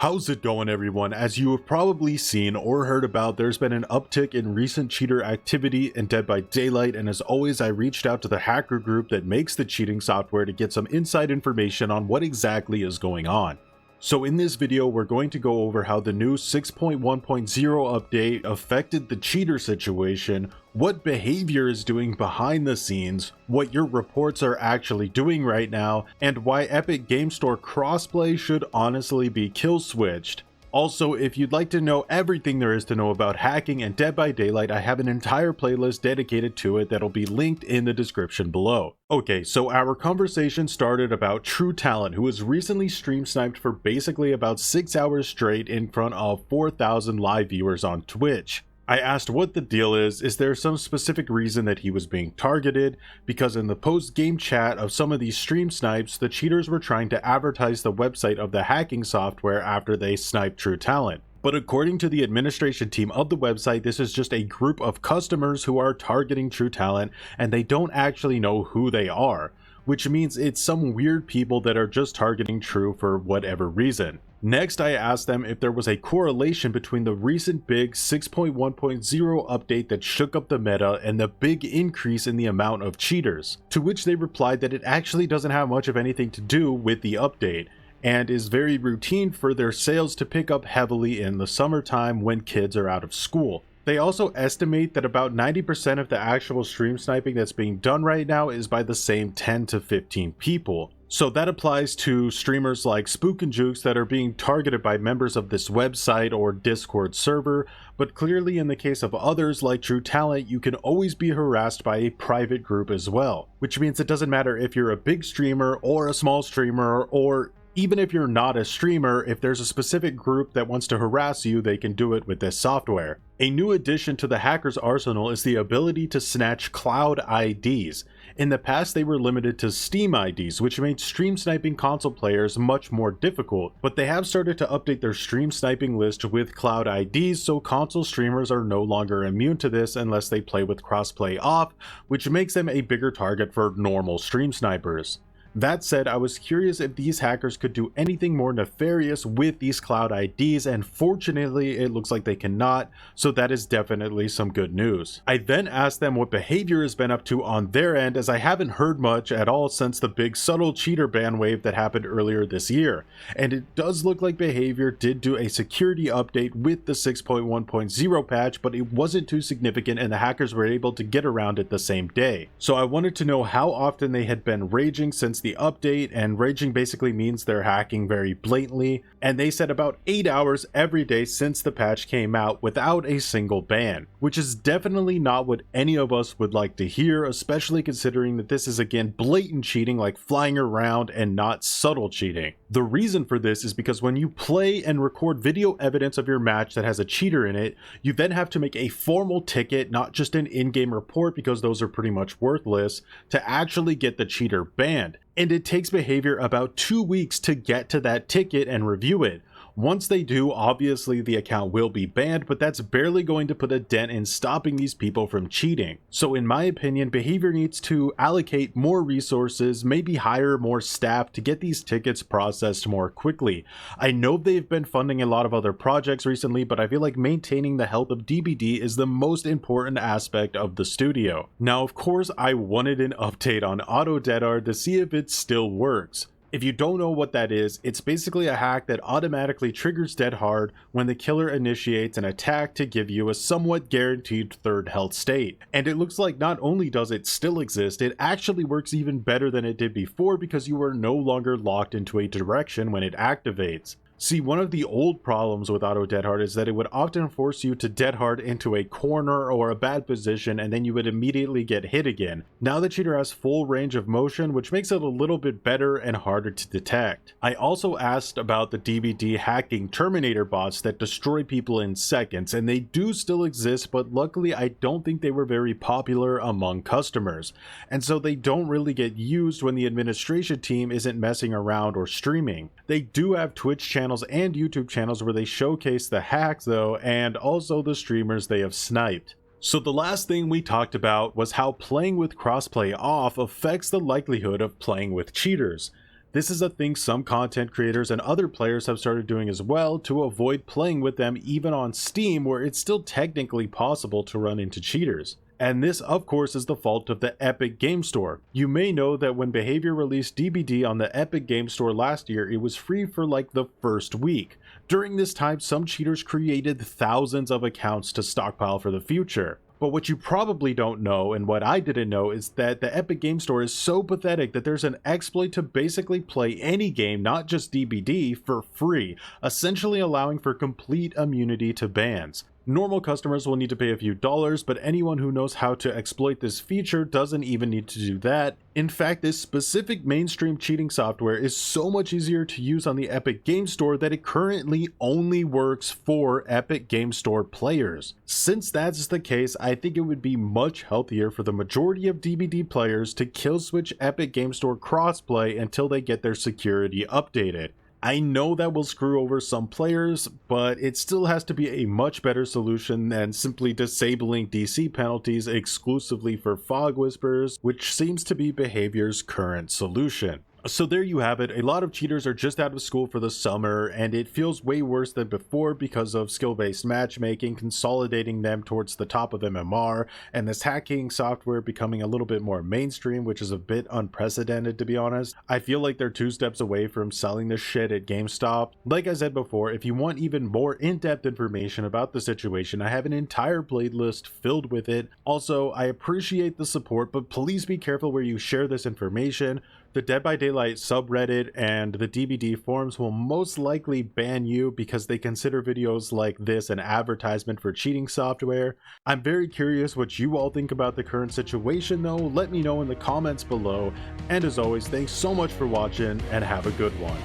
How's it going, everyone? As you have probably seen or heard about, there's been an uptick in recent cheater activity in Dead by Daylight, and as always I reached out to the hacker group that makes the cheating software to get some inside information on what exactly is going on. So in this video we're going to go over how the new 6.1.0 update affected the cheater situation, what behavior is doing behind the scenes, what your reports are actually doing right now, and why Epic Game Store crossplay should honestly be Killswitched. Also, if you'd like to know everything there is to know about hacking and Dead by Daylight, I have an entire playlist dedicated to it that'll be linked in the description below. Okay, so our conversation started about True Talent, who was recently stream sniped for basically about 6 hours straight in front of 4,000 live viewers on Twitch. I asked what the deal is there some specific reason that he was being targeted, because in the post-game chat of some of these stream snipes, the cheaters were trying to advertise the website of the hacking software after they sniped True Talent. But according to the administration team of the website, this is just a group of customers who are targeting True Talent, and they don't actually know who they are, which means it's some weird people that are just targeting True for whatever reason. Next, I asked them if there was a correlation between the recent big 6.1.0 update that shook up the meta and the big increase in the amount of cheaters, to which they replied that it actually doesn't have much of anything to do with the update, and is very routine for their sales to pick up heavily in the summertime when kids are out of school. They also estimate that about 90% of the actual stream sniping that's being done right now is by the same 10 to 15 people. So that applies to streamers like SpooknJukes that are being targeted by members of this website or Discord server, but clearly in the case of others like True Talent, you can always be harassed by a private group as well, which means it doesn't matter if you're a big streamer or a small streamer, or even if you're not a streamer, if there's a specific group that wants to harass you, they can do it with this software. A new addition to the hacker's arsenal is the ability to snatch cloud IDs. In the past, they were limited to Steam IDs, which made stream sniping console players much more difficult, but they have started to update their stream sniping list with cloud IDs, so console streamers are no longer immune to this unless they play with crossplay off, which makes them a bigger target for normal stream snipers. That said, I was curious if these hackers could do anything more nefarious with these cloud IDs, and fortunately it looks like they cannot, so that is definitely some good news. I then asked them what behavior has been up to on their end, as I haven't heard much at all since the big subtle cheater ban wave that happened earlier this year, and it does look like behavior did do a security update with the 6.1.0 patch, but it wasn't too significant and the hackers were able to get around it the same day. So I wanted to know how often they had been raging since the update, and raging basically means they're hacking very blatantly, and they said about 8 hours every day since the patch came out without a single ban, which is definitely not what any of us would like to hear, especially considering that this is again blatant cheating like flying around and not subtle cheating. The reason for this is because when you play and record video evidence of your match that has a cheater in it, you then have to make a formal ticket, not just an in-game report because those are pretty much worthless, to actually get the cheater banned. And it takes behavior about 2 weeks to get to that ticket and review it. Once they do, obviously the account will be banned, but that's barely going to put a dent in stopping these people from cheating. So in my opinion, behavior needs to allocate more resources, maybe hire more staff to get these tickets processed more quickly. I know they've been funding a lot of other projects recently, but I feel like maintaining the health of DBD is the most important aspect of the studio. Now, of course, I wanted an update on auto dead hard to see if it still works. If you don't know what that is, it's basically a hack that automatically triggers dead hard when the killer initiates an attack to give you a somewhat guaranteed third health state. And it looks like not only does it still exist, it actually works even better than it did before because you are no longer locked into a direction when it activates. See, one of the old problems with auto dead hard is that it would often force you to dead hard into a corner or a bad position, and then you would immediately get hit again. Now the cheater has full range of motion, which makes it a little bit better and harder to detect. I also asked about the DBD hacking Terminator bots that destroy people in seconds, and they do still exist, but luckily I don't think they were very popular among customers, and so they don't really get used when the administration team isn't messing around or streaming. They do have Twitch channels and YouTube channels where they showcase the hacks though, and also the streamers they have sniped. So the last thing we talked about was how playing with crossplay off affects the likelihood of playing with cheaters. This is a thing some content creators and other players have started doing as well to avoid playing with them even on Steam, where it's still technically possible to run into cheaters. And this, of course, is the fault of the Epic Game Store. You may know that when Behavior released DBD on the Epic Game Store last year, it was free for like the first week. During this time, some cheaters created thousands of accounts to stockpile for the future. But what you probably don't know, and what I didn't know, is that the Epic Game Store is so pathetic that there's an exploit to basically play any game, not just DBD, for free, essentially allowing for complete immunity to bans. Normal customers will need to pay a few dollars, but anyone who knows how to exploit this feature doesn't even need to do that. In fact, this specific mainstream cheating software is so much easier to use on the Epic Game Store that it currently only works for Epic Game Store players. Since that's the case, I think it would be much healthier for the majority of DBD players to Killswitch Epic Game Store crossplay until they get their security updated. I know that will screw over some players, but it still has to be a much better solution than simply disabling DC penalties exclusively for fog whispers, which seems to be Behavior's current solution. So there you have it. A lot of cheaters are just out of school for the summer, and it feels way worse than before because of skill-based matchmaking consolidating them towards the top of MMR, and this hacking software becoming a little bit more mainstream, which is a bit unprecedented, to be honest. I feel like they're 2 steps away from selling this shit at GameStop. Like I said before, if you want even more in-depth information about the situation, I have an entire playlist filled with it. Also, I appreciate the support, but please be careful where you share this information. The Dead by Daylight subreddit and the DBD forums will most likely ban you because they consider videos like this an advertisement for cheating software. I'm very curious what you all think about the current situation though. Let me know in the comments below. And as always, thanks so much for watching and have a good one.